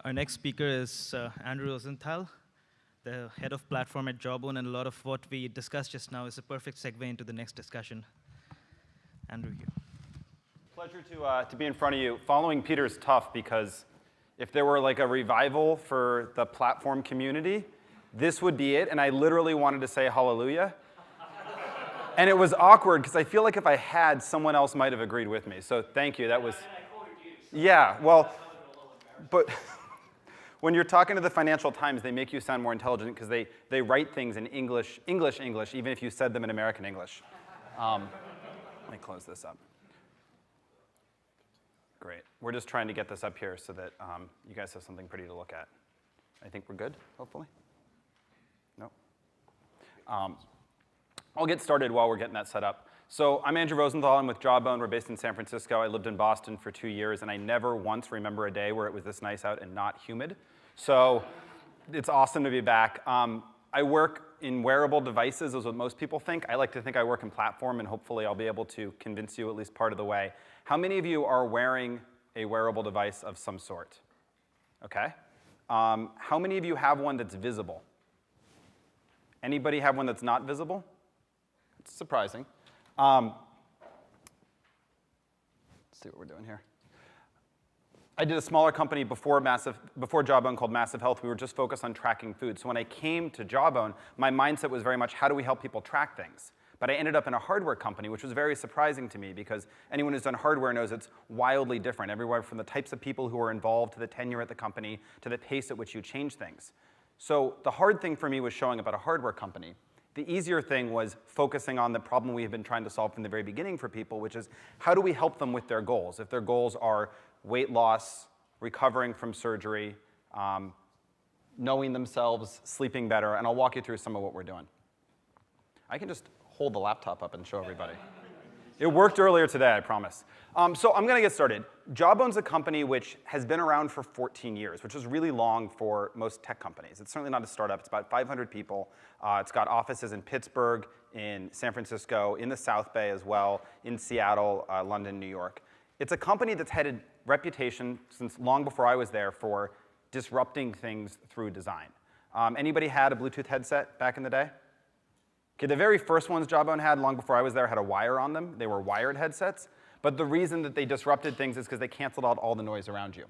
Our next speaker is Andrew Rosenthal, the head of platform at Jawbone, and a lot of what we discussed just now is a perfect segue into the next discussion. Andrew, you. Pleasure to be in front of you. Following Peter is tough because if there were like a revival for the platform community, this would be it, and I literally wanted to say hallelujah. And it was awkward because I feel like if I had, someone else might have agreed with me. So thank you. That was. And I quoted you. So yeah, well, but when you're talking to the Financial Times, they make you sound more intelligent because they write things in English, even if you said them in American English. Let me close this up. Great. We're just trying to get this up here so that you guys have something pretty to look at. I think we're good, hopefully. No? I'll get started while we're getting that set up. So I'm Andrew Rosenthal. I'm with Jawbone. We're based in San Francisco. I lived in Boston for 2 years, and I never once remember a day where it was this nice out and not humid. So it's awesome to be back. I work in wearable devices, is what most people think. I like to think I work in platform, and hopefully I'll be able to convince you at least part of the way. How many of you are wearing a wearable device of some sort? Okay. How many of you have one that's visible? Anybody have one that's not visible? It's surprising. Let's see what we're doing here. I did a smaller company before Jawbone called Massive Health. We were just focused on tracking food. So when I came to Jawbone, my mindset was very much, how do we help people track things? But I ended up in a hardware company, which was very surprising to me because anyone who's done hardware knows it's wildly different, everywhere from the types of people who are involved to the tenure at the company to the pace at which you change things. So the hard thing for me was showing up at a hardware company. The easier thing was focusing on the problem we have been trying to solve from the very beginning for people, which is how do we help them with their goals? If their goals are weight loss, recovering from surgery, knowing themselves, sleeping better, and I'll walk you through some of what we're doing. I can just hold the laptop up and show everybody. It worked earlier today, I promise. So I'm going to get started. Jawbone's a company which has been around for 14 years, which is really long for most tech companies. It's certainly not a startup. It's about 500 people. It's got offices in Pittsburgh, in San Francisco, in the South Bay as well, in Seattle, London, New York. It's a company that's had a reputation since long before I was there for disrupting things through design. Anybody had a Bluetooth headset back in the day? Okay, the very first ones Jawbone had, long before I was there, had a wire on them. They were wired headsets. But the reason that they disrupted things is because they canceled out all the noise around you.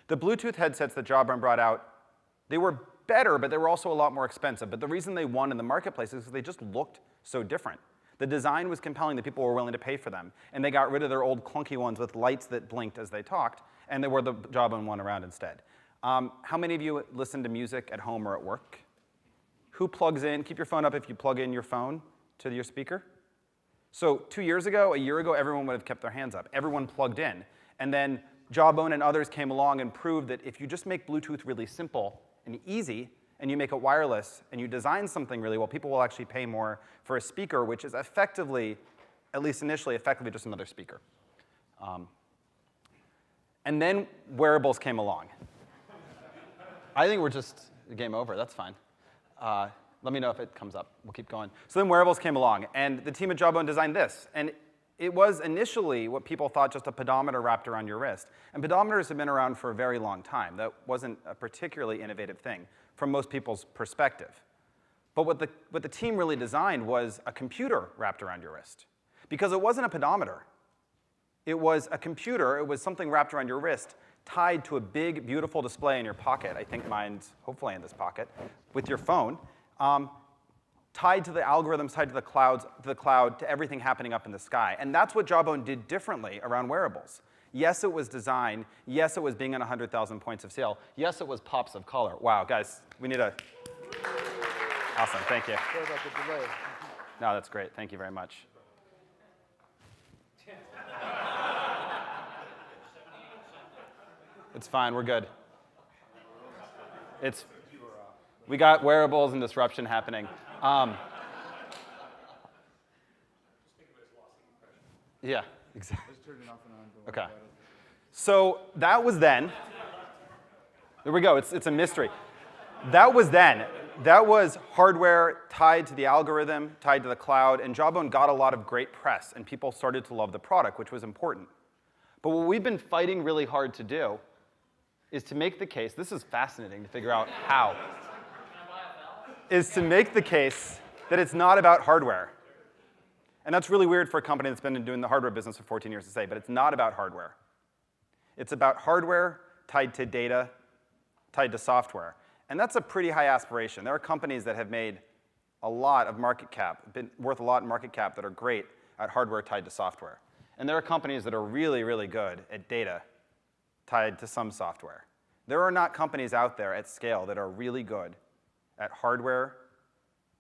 The Bluetooth headsets that Jawbone brought out, they were better, but they were also a lot more expensive. But the reason they won in the marketplace is because they just looked so different. The design was compelling that people were willing to pay for them. And they got rid of their old clunky ones with lights that blinked as they talked, and they were the Jawbone one around instead. How many of you listen to music at home or at work? Who plugs in? Keep your phone up if you plug in your phone to your speaker. So 2 years ago, a year ago, everyone would have kept their hands up. Everyone plugged in. And then Jawbone and others came along and proved that if you just make Bluetooth really simple and easy, and you make it wireless, and you design something really well, people will actually pay more for a speaker, which is effectively, at least initially, effectively just another speaker. And then wearables came along. I think we're just game over. That's fine. Let me know if it comes up. We'll keep going. So then wearables came along, and the team at Jawbone designed this. And it was initially what people thought just a pedometer wrapped around your wrist. And pedometers have been around for a very long time. That wasn't a particularly innovative thing from most people's perspective. But what the team really designed was a computer wrapped around your wrist. Because it wasn't a pedometer. It was a computer. It was something wrapped around your wrist tied to a big, beautiful display in your pocket. I think mine's hopefully in this pocket, with your phone, tied to the algorithms, tied to the cloud, to everything happening up in the sky. And that's what Jawbone did differently around wearables. Yes, it was design. Yes, it was being on 100,000 points of sale. Yes, it was pops of color. Wow, guys, we need a... Awesome, thank you. Sorry about the delay. No, that's great. Thank you very much. It's fine, we're good. We got wearables and disruption happening. Yeah, exactly. Let's turn it off and on. Okay. So that was then. There we go, it's a mystery. That was then. That was hardware tied to the algorithm, tied to the cloud, and Jawbone got a lot of great press, and people started to love the product, which was important. But what we've been fighting really hard to do is to make the case, this is fascinating to figure out how, is to make the case that it's not about hardware. And that's really weird for a company that's been doing the hardware business for 14 years to say, but it's not about hardware. It's about hardware tied to data, tied to software. And that's a pretty high aspiration. There are companies that have made a lot of market cap, been worth a lot in market cap, that are great at hardware tied to software. And there are companies that are really, really good at data tied to some software. There are not companies out there at scale that are really good at hardware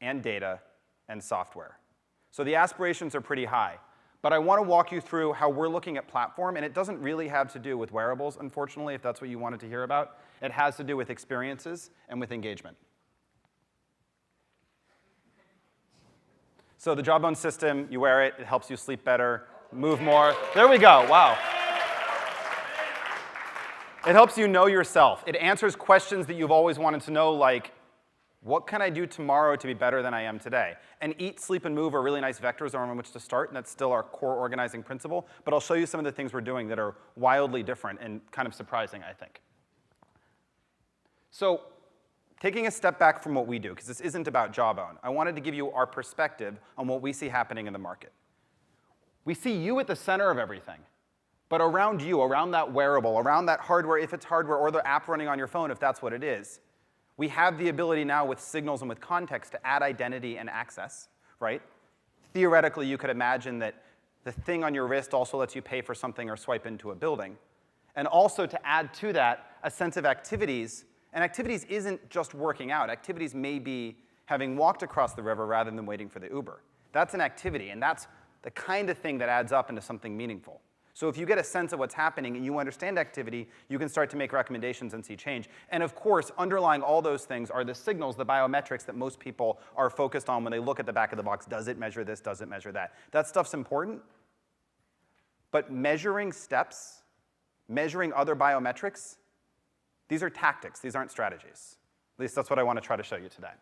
and data and software. So the aspirations are pretty high. But I want to walk you through how we're looking at platform, and it doesn't really have to do with wearables, unfortunately, if that's what you wanted to hear about. It has to do with experiences and with engagement. So the Jawbone system, you wear it, it helps you sleep better, move more. There we go, wow. It helps you know yourself. It answers questions that you've always wanted to know, like, what can I do tomorrow to be better than I am today? And eat, sleep, and move are really nice vectors on which to start, and that's still our core organizing principle. But I'll show you some of the things we're doing that are wildly different and kind of surprising, I think. So taking a step back from what we do, because this isn't about Jawbone, I wanted to give you our perspective on what we see happening in the market. We see you at the center of everything. But around you, around that wearable, around that hardware, if it's hardware, or the app running on your phone, if that's what it is, we have the ability now with signals and with context to add identity and access, right? Theoretically, you could imagine that the thing on your wrist also lets you pay for something or swipe into a building. And also to add to that a sense of activities. And activities isn't just working out. Activities may be having walked across the river rather than waiting for the Uber. That's an activity, and that's the kind of thing that adds up into something meaningful. So if you get a sense of what's happening and you understand activity, you can start to make recommendations and see change. And of course, underlying all those things are the signals, the biometrics that most people are focused on when they look at the back of the box. Does it measure this? Does it measure that? That stuff's important. But measuring steps, measuring other biometrics, these are tactics. These aren't strategies. At least that's what I want to try to show you today.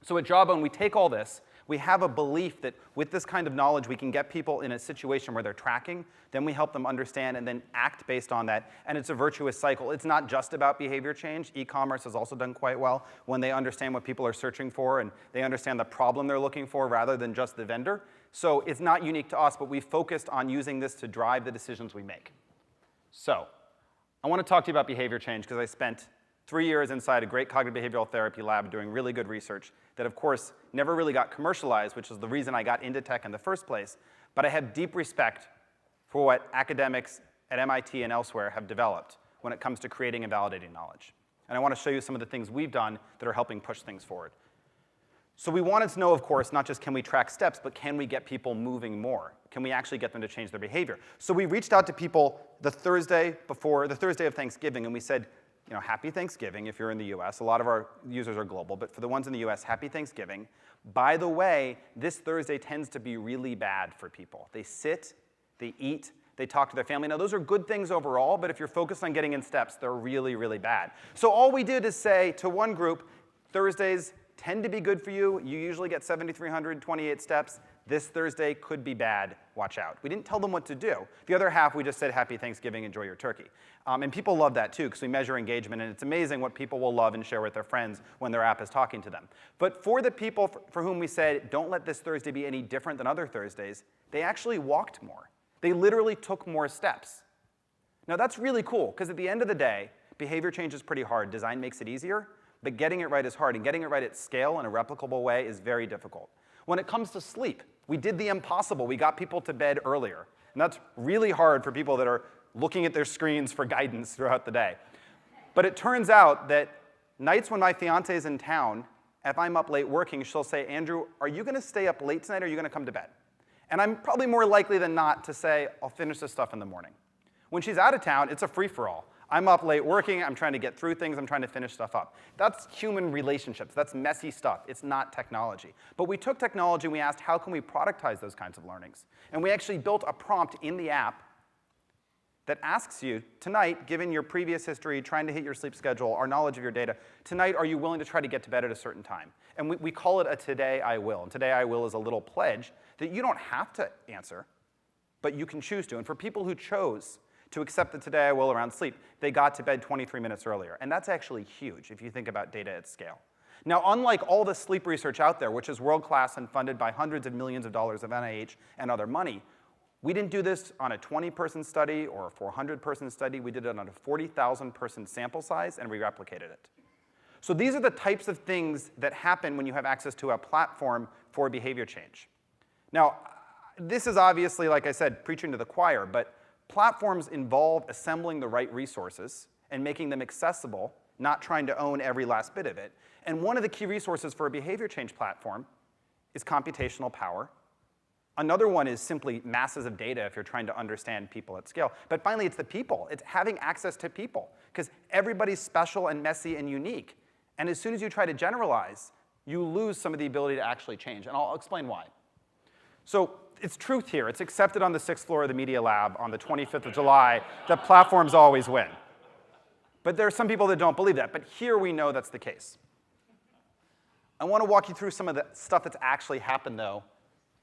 So at Jawbone, we take all this. We have a belief that with this kind of knowledge, we can get people in a situation where they're tracking. Then we help them understand and then act based on that. And it's a virtuous cycle. It's not just about behavior change. E-commerce has also done quite well when they understand what people are searching for and they understand the problem they're looking for rather than just the vendor. So it's not unique to us, but we've focused on using this to drive the decisions we make. So I want to talk to you about behavior change because I spent 3 years inside a great cognitive behavioral therapy lab doing really good research that, of course, never really got commercialized, which is the reason I got into tech in the first place. But I have deep respect for what academics at MIT and elsewhere have developed when it comes to creating and validating knowledge. And I want to show you some of the things we've done that are helping push things forward. So we wanted to know, of course, not just can we track steps, but can we get people moving more? Can we actually get them to change their behavior? So we reached out to people the Thursday of Thanksgiving, and we said, you know, happy Thanksgiving if you're in the US. A lot of our users are global, but for the ones in the US, happy Thanksgiving. By the way, this Thursday tends to be really bad for people. They sit, they eat, they talk to their family. Now, those are good things overall, but if you're focused on getting in steps, they're really, really bad. So all we did is say to one group, Thursdays tend to be good for you. You usually get 7,328 steps. This Thursday could be bad. Watch out. We didn't tell them what to do. The other half, we just said, happy Thanksgiving, enjoy your turkey. And people love that, too, because we measure engagement. And it's amazing what people will love and share with their friends when their app is talking to them. But for the people for whom we said, don't let this Thursday be any different than other Thursdays, they actually walked more. They literally took more steps. Now, that's really cool, because at the end of the day, behavior change is pretty hard. Design makes it easier. But getting it right is hard. And getting it right at scale in a replicable way is very difficult. When it comes to sleep, we did the impossible. We got people to bed earlier. And that's really hard for people that are looking at their screens for guidance throughout the day. But it turns out that nights when my fiance is in town, if I'm up late working, she'll say, Andrew, are you going to stay up late tonight or are you going to come to bed? And I'm probably more likely than not to say, I'll finish this stuff in the morning. When she's out of town, it's a free-for-all. I'm up late working, I'm trying to get through things, I'm trying to finish stuff up. That's human relationships, that's messy stuff, it's not technology. But we took technology and we asked, how can we productize those kinds of learnings? And we actually built a prompt in the app that asks you, tonight, given your previous history, trying to hit your sleep schedule, our knowledge of your data, tonight, are you willing to try to get to bed at a certain time? And we call it a today I will. And today I will is a little pledge that you don't have to answer, but you can choose to. And for people who chose to accept that today I will around sleep, they got to bed 23 minutes earlier. And that's actually huge if you think about data at scale. Now, unlike all the sleep research out there, which is world-class and funded by hundreds of millions of dollars of NIH and other money, we didn't do this on a 20-person study or a 400-person study. We did it on a 40,000-person sample size, and we replicated it. So these are the types of things that happen when you have access to a platform for behavior change. Now, this is obviously, like I said, preaching to the choir, but platforms involve assembling the right resources and making them accessible, not trying to own every last bit of it. And one of the key resources for a behavior change platform is computational power. Another one is simply masses of data if you're trying to understand people at scale. But finally, it's the people. It's having access to people, because everybody's special and messy and unique. And as soon as you try to generalize, you lose some of the ability to actually change. And I'll explain why. So it's truth here. It's accepted on the 6th floor of the Media Lab on the 25th of July that platforms always win. But there are some people that don't believe that. But here we know that's the case. I want to walk you through some of the stuff that's actually happened, though,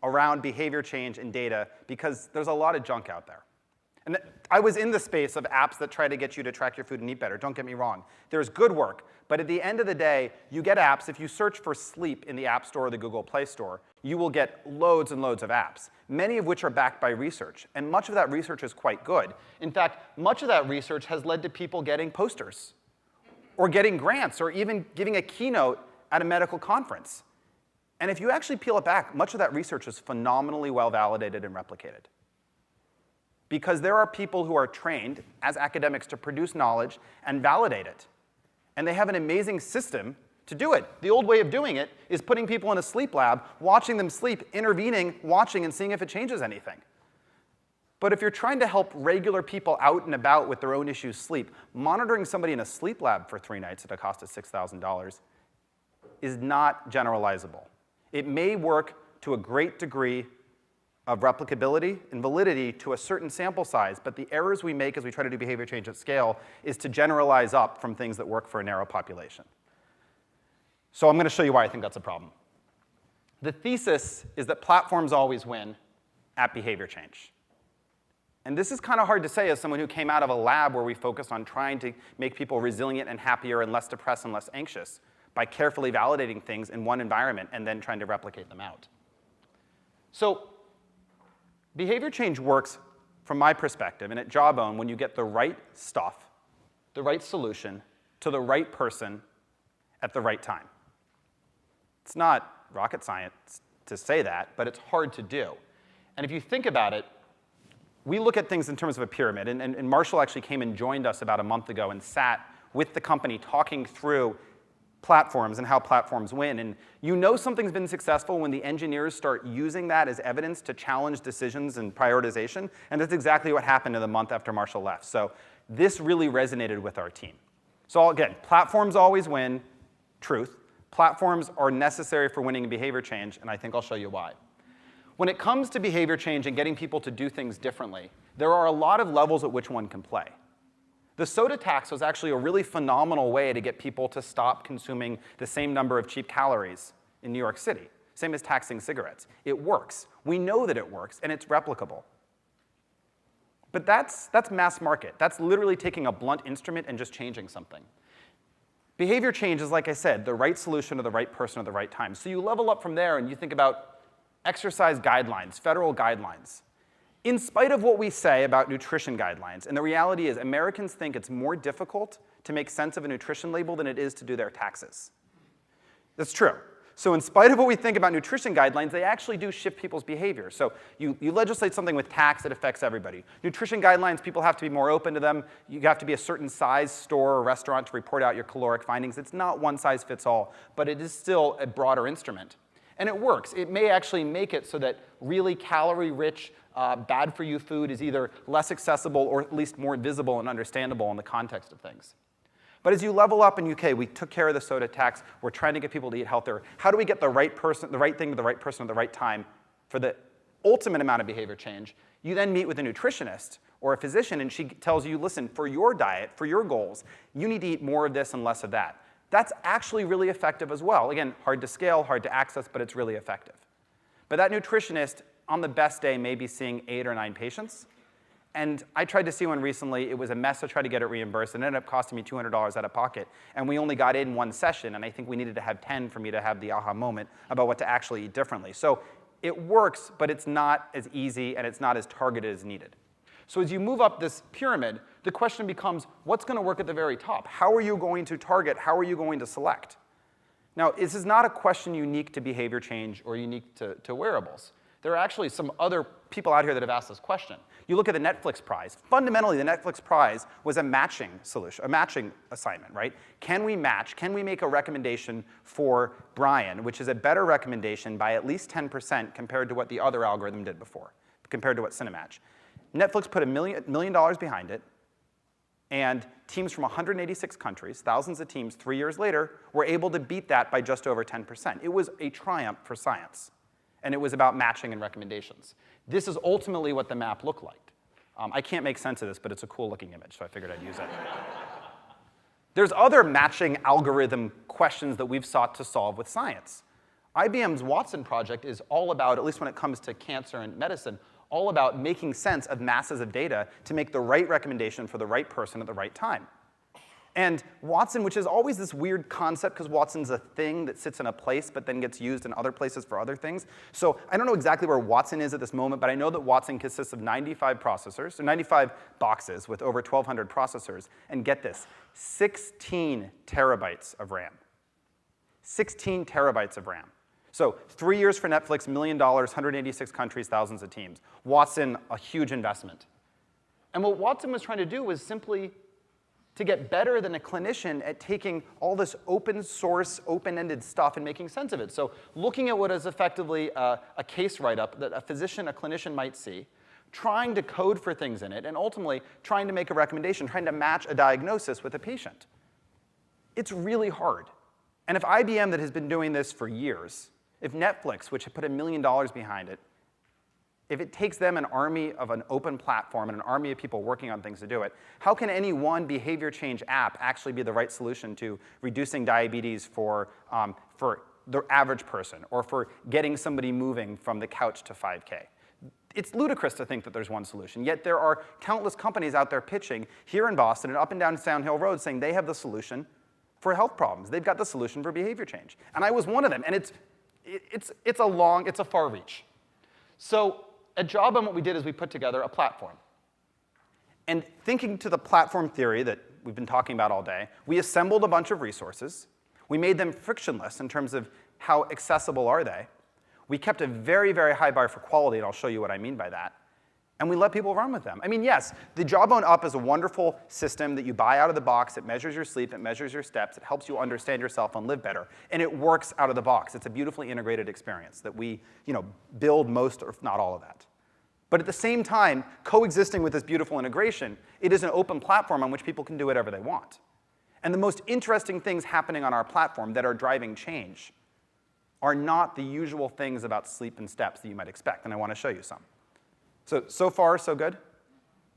around behavior change and data, because there's a lot of junk out there. And I was in the space of apps that try to get you to track your food and eat better. Don't get me wrong. There's good work. But at the end of the day, you get apps. If you search for sleep in the App Store or the Google Play Store, you will get loads and loads of apps, many of which are backed by research. And much of that research is quite good. In fact, much of that research has led to people getting posters or getting grants or even giving a keynote at a medical conference. And if you actually peel it back, much of that research is phenomenally well validated and replicated. Because there are people who are trained as academics to produce knowledge and validate it. And they have an amazing system to do it. The old way of doing it is putting people in a sleep lab, watching them sleep, intervening, watching, and seeing if it changes anything. But if you're trying to help regular people out and about with their own issues sleep, monitoring somebody in a sleep lab for 3 nights at a cost of $6,000 is not generalizable. It may work to a great degree of replicability and validity to a certain sample size, but the errors we make as we try to do behavior change at scale is to generalize up from things that work for a narrow population. So I'm going to show you why I think that's a problem. The thesis is that platforms always win at behavior change. And this is kind of hard to say as someone who came out of a lab where we focused on trying to make people resilient and happier and less depressed and less anxious by carefully validating things in one environment and then trying to replicate them out. So behavior change works, from my perspective, and at Jawbone, when you get the right stuff, the right solution, to the right person at the right time. It's not rocket science to say that, but it's hard to do. And if you think about it, we look at things in terms of a pyramid. And Marshall actually came and joined us about a month ago and sat with the company talking through platforms and how platforms win. And you know something's been successful when the engineers start using that as evidence to challenge decisions and prioritization. And that's exactly what happened in the month after Marshall left. So this really resonated with our team. So again, platforms always win, truth. Platforms are necessary for winning in behavior change, and I think I'll show you why. When it comes to behavior change and getting people to do things differently, there are a lot of levels at which one can play. The soda tax was actually a really phenomenal way to get people to stop consuming the same number of cheap calories in New York City, same as taxing cigarettes. It works. We know that it works, and it's replicable. But that's mass market. That's literally taking a blunt instrument and just changing something. Behavior change is, like I said, the right solution to the right person at the right time. So you level up from there, and you think about exercise guidelines, federal guidelines. In spite of what we say about nutrition guidelines, and the reality is Americans think it's more difficult to make sense of a nutrition label than it is to do their taxes. That's true. So in spite of what we think about nutrition guidelines, they actually do shift people's behavior. So you legislate something with tax that affects everybody. Nutrition guidelines, people have to be more open to them. You have to be a certain size store or restaurant to report out your caloric findings. It's not one size fits all, but it is still a broader instrument. And it works. It may actually make it so that really calorie-rich, bad-for-you food is either less accessible or at least more visible and understandable in the context of things. But as you level up in UK, we took care of the soda tax. We're trying to get people to eat healthier. How do we get the right person, the right thing to the right person at the right time for the ultimate amount of behavior change? You then meet with a nutritionist or a physician, and she tells you, listen, for your diet, for your goals, you need to eat more of this and less of that. That's actually really effective as well. Again, hard to scale, hard to access, but it's really effective. But that nutritionist, on the best day, may be seeing 8 or 9 patients. And I tried to see one recently. It was a mess to try to get it reimbursed. It ended up costing me $200 out of pocket. And we only got in one session. And I think we needed to have 10 for me to have the aha moment about what to actually eat differently. So it works, but it's not as easy and it's not as targeted as needed. So as you move up this pyramid, the question becomes, what's going to work at the very top? How are you going to target? How are you going to select? Now, this is not a question unique to behavior change or unique to wearables. There are actually some other people out here that have asked this question. You look at the Netflix prize. Fundamentally, the Netflix prize was a matching solution, a matching assignment, right? Can we match? Can we make a recommendation for Brian, which is a better recommendation by at least 10% compared to what the other algorithm did before, compared to what Cinematch? Netflix put $1 million behind it, and teams from 186 countries, thousands of teams, 3 years later, were able to beat that by just over 10%. It was a triumph for science. And it was about matching and recommendations. This is ultimately what the map looked like. I can't make sense of this, but it's a cool-looking image, so I figured I'd use it. There's other matching algorithm questions that we've sought to solve with science. IBM's Watson project is all about, at least when it comes to cancer and medicine, all about making sense of masses of data to make the right recommendation for the right person at the right time. And Watson, which is always this weird concept because Watson's a thing that sits in a place but then gets used in other places for other things. So I don't know exactly where Watson is at this moment, but I know that Watson consists of 95 processors, or 95 boxes with over 1,200 processors. And get this, 16 terabytes of RAM. 16 terabytes of RAM. So 3 years for Netflix, $1 million, 186 countries, thousands of teams. Watson, a huge investment. And what Watson was trying to do was simply to get better than a clinician at taking all this open source, open-ended stuff and making sense of it. So looking at what is effectively a case write-up that a physician, a clinician might see, trying to code for things in it, and ultimately trying to make a recommendation, trying to match a diagnosis with a patient. It's really hard. And if IBM, that has been doing this for years, if Netflix, which had put $1 million behind it, if it takes them an army of an open platform and an army of people working on things to do it, how can any one behavior change app actually be the right solution to reducing diabetes for the average person or for getting somebody moving from the couch to 5K? It's ludicrous to think that there's one solution, yet there are countless companies out there pitching here in Boston and up and down Sound Hill Road saying they have the solution for health problems. They've got the solution for behavior change. And I was one of them, and it's a far reach. So at Jawbone, what we did is we put together a platform. And thinking to the platform theory that we've been talking about all day, we assembled a bunch of resources. We made them frictionless in terms of how accessible are they. We kept a very, very high bar for quality, and I'll show you what I mean by that. And we let people run with them. I mean, yes, the Jawbone Up is a wonderful system that you buy out of the box. It measures your sleep. It measures your steps. It helps you understand yourself and live better. And it works out of the box. It's a beautifully integrated experience that we build most, or if not all of that. But at the same time, coexisting with this beautiful integration, it is an open platform on which people can do whatever they want. And the most interesting things happening on our platform that are driving change are not the usual things about sleep and steps that you might expect, and I want to show you some. So far, so good?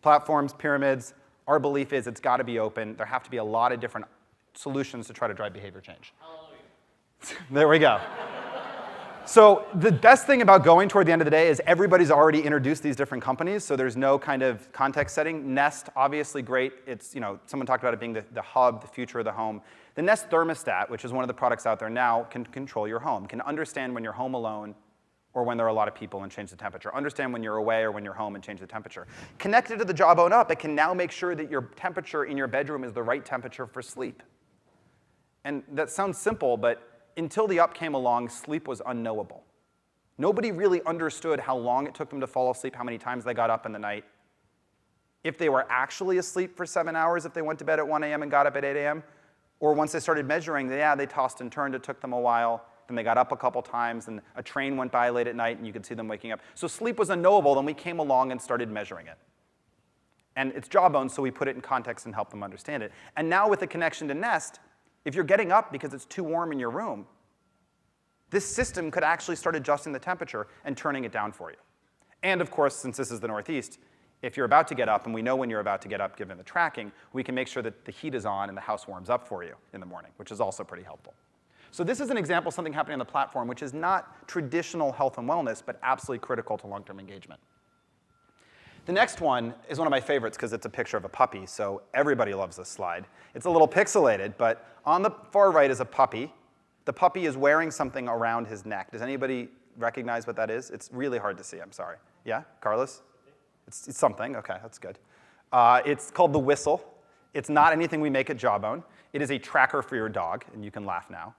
Platforms, pyramids, our belief is it's got to be open. There have to be a lot of different solutions to try to drive behavior change. Hallelujah. There we go. So the best thing about going toward the end of the day is everybody's already introduced these different companies, so there's no kind of context setting. Nest, obviously great. It's, someone talked about it being the hub, the future of the home. The Nest thermostat, which is one of the products out there now, can control your home, can understand when you're home alone or when there are a lot of people and change the temperature. Understand when you're away or when you're home and change the temperature. Connected to the Jawbone Up, it can now make sure that your temperature in your bedroom is the right temperature for sleep. And that sounds simple, but until the Up came along, sleep was unknowable. Nobody really understood how long it took them to fall asleep, how many times they got up in the night, if they were actually asleep for 7 hours if they went to bed at 1 a.m. and got up at 8 a.m., or once they started measuring, they tossed and turned, it took them a while, then they got up a couple times, and a train went by late at night, and you could see them waking up. So sleep was unknowable, then we came along and started measuring it. And it's Jawbone, so we put it in context and help them understand it. And now with the connection to Nest, if you're getting up because it's too warm in your room, this system could actually start adjusting the temperature and turning it down for you. And of course, since this is the Northeast, if you're about to get up, and we know when you're about to get up given the tracking, we can make sure that the heat is on and the house warms up for you in the morning, which is also pretty helpful. So this is an example of something happening on the platform which is not traditional health and wellness, but absolutely critical to long-term engagement. The next one is one of my favorites because it's a picture of a puppy, so everybody loves this slide. It's a little pixelated, but on the far right is a puppy. The puppy is wearing something around his neck. Does anybody recognize what that is? It's really hard to see, I'm sorry. Yeah, Carlos? It's something, okay, that's good. It's called the whistle. It's not anything we make at Jawbone. It is a tracker for your dog, and you can laugh now,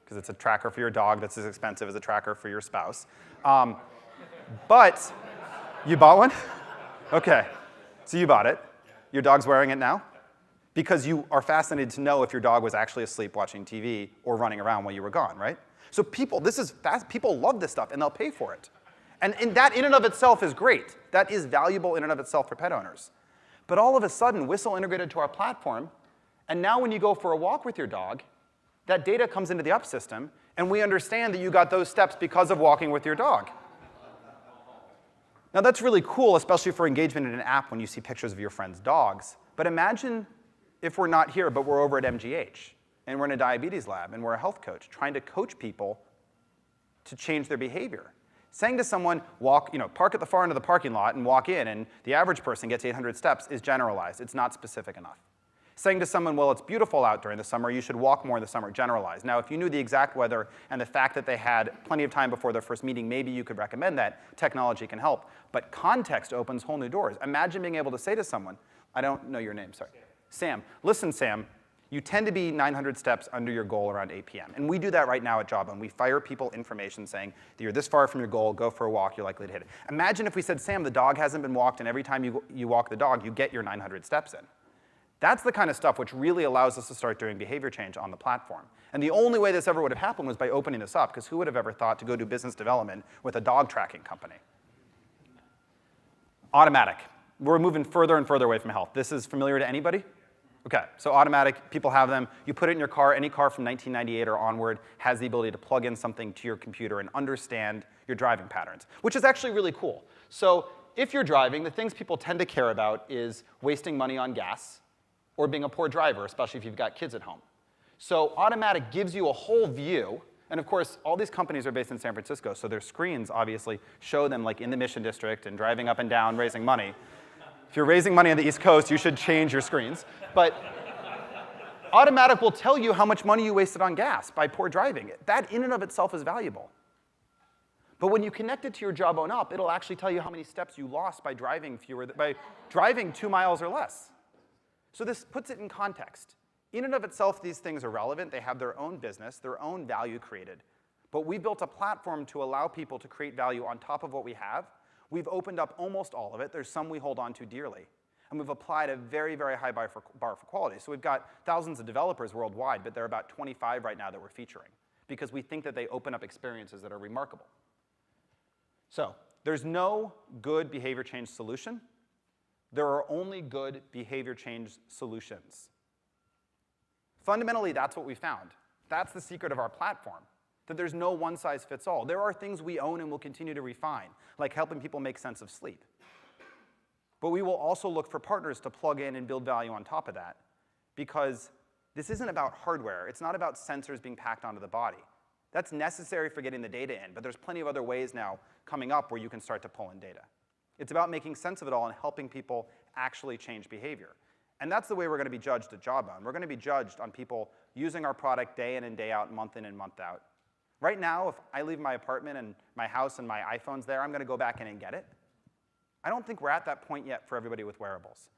because it's a tracker for your dog that's as expensive as a tracker for your spouse. But you bought one? Okay, so you bought it. Your dog's wearing it now? Because you are fascinated to know if your dog was actually asleep watching TV or running around while you were gone, right? So people love this stuff, and they'll pay for it. And that in and of itself is great. That is valuable in and of itself for pet owners. But all of a sudden, Whistle integrated to our platform, and now when you go for a walk with your dog, that data comes into the up system, and we understand that you got those steps because of walking with your dog. Now that's really cool, especially for engagement in an app when you see pictures of your friends' dogs. But imagine if we're not here, but we're over at MGH, and we're in a diabetes lab, and we're a health coach trying to coach people to change their behavior. Saying to someone, park at the far end of the parking lot and walk in, and the average person gets 800 steps is generalized. It's not specific enough. Saying to someone, well, it's beautiful out during the summer, you should walk more in the summer, generalized. Now, if you knew the exact weather and the fact that they had plenty of time before their first meeting, maybe you could recommend that. Technology can help. But context opens whole new doors. Imagine being able to say to someone, I don't know your name, sorry. Sam. Listen, Sam, you tend to be 900 steps under your goal around 8 p.m. And we do that right now at Jawbone. We fire people information saying that you're this far from your goal, go for a walk, you're likely to hit it. Imagine if we said, Sam, the dog hasn't been walked, and every time you walk the dog, you get your 900 steps in. That's the kind of stuff which really allows us to start doing behavior change on the platform. And the only way this ever would have happened was by opening this up, because who would have ever thought to go do business development with a dog tracking company? Automatic. We're moving further and further away from health. This is familiar to anybody? Okay, so automatic, people have them. You put it in your car. Any car from 1998 or onward has the ability to plug in something to your computer and understand your driving patterns, which is actually really cool. So if you're driving, the things people tend to care about is wasting money on gas or being a poor driver, especially if you've got kids at home. So automatic gives you a whole view. And of course, all these companies are based in San Francisco, so their screens obviously show them like in the Mission District and driving up and down, raising money. If you're raising money on the East Coast, you should change your screens. But automatic will tell you how much money you wasted on gas by poor driving. That in and of itself is valuable. But when you connect it to your Jawbone up, it'll actually tell you how many steps you lost by driving 2 miles or less. So this puts it in context. In and of itself, these things are relevant. They have their own business, their own value created. But we built a platform to allow people to create value on top of what we have. We've opened up almost all of it. There's some we hold on to dearly. And we've applied a very, very high bar for quality. So we've got thousands of developers worldwide, but there are about 25 right now that we're featuring, because we think that they open up experiences that are remarkable. So there's no good behavior change solution. There are only good behavior change solutions. Fundamentally, that's what we found. That's the secret of our platform, that there's no one-size-fits-all. There are things we own and will continue to refine, like helping people make sense of sleep. But we will also look for partners to plug in and build value on top of that, because this isn't about hardware. It's not about sensors being packed onto the body. That's necessary for getting the data in, but there's plenty of other ways now coming up where you can start to pull in data. It's about making sense of it all and helping people actually change behavior. And that's the way we're going to be judged at Jawbone. We're going to be judged on people using our product day in and day out, month in and month out. Right now, if I leave my apartment and my house and my iPhone's there, I'm going to go back in and get it. I don't think we're at that point yet for everybody with wearables.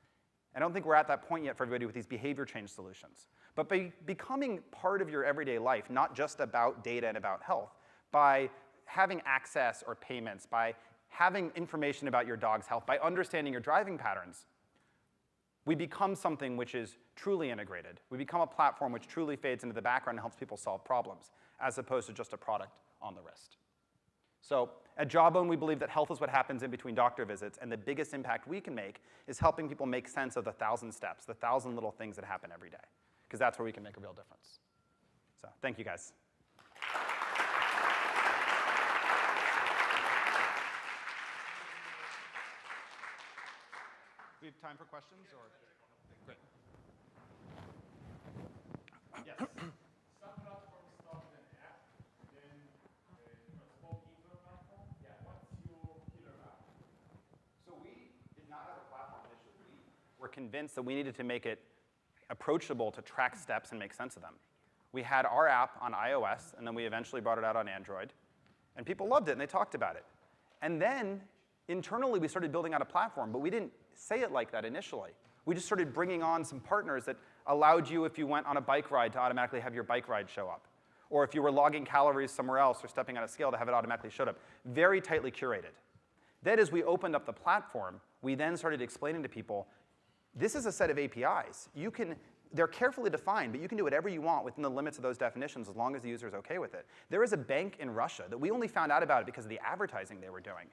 I don't think we're at that point yet for everybody with these behavior change solutions. But by becoming part of your everyday life, not just about data and about health, by having access or payments, by having information about your dog's health, by understanding your driving patterns, we become something which is truly integrated. We become a platform which truly fades into the background and helps people solve problems, as opposed to just a product on the wrist. So at Jawbone, we believe that health is what happens in between doctor visits, and the biggest impact we can make is helping people make sense of the 1,000 steps, the 1,000 little things that happen every day, because that's where we can make a real difference. So thank you, guys. We have time for questions, or? Great. Yes. Some platforms start with an app, then transform into a platform. Yeah, what's your killer app? So we convinced that we needed to make it approachable to track steps and make sense of them. We had our app on iOS, and then we eventually brought it out on Android. And people loved it, and they talked about it. And then, internally, we started building out a platform, but we didn't say it like that initially. We just started bringing on some partners that allowed you, if you went on a bike ride, to automatically have your bike ride show up. Or if you were logging calories somewhere else or stepping on a scale, to have it automatically show up. Very tightly curated. Then as we opened up the platform, we then started explaining to people, this is a set of APIs. They're carefully defined, but you can do whatever you want within the limits of those definitions as long as the user is OK with it. There is a bank in Russia that we only found out about it because of the advertising they were doing.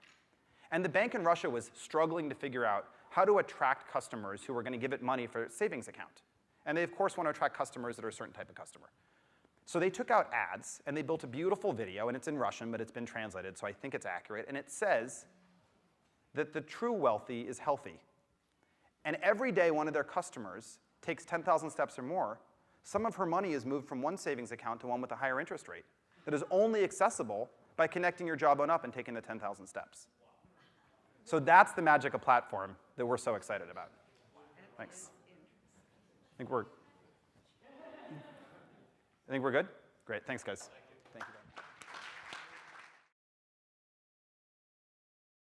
And the bank in Russia was struggling to figure out how to attract customers who were going to give it money for a savings account. And they, of course, want to attract customers that are a certain type of customer. So they took out ads, and they built a beautiful video, and it's in Russian, but it's been translated, so I think it's accurate. And it says that the true wealthy is healthy. And every day one of their customers takes 10,000 steps or more, some of her money is moved from one savings account to one with a higher interest rate that is only accessible by connecting your Jawbone up and taking the 10,000 steps. So that's the magic of platform that we're so excited about. Thanks. I think we're good? Great, thanks guys.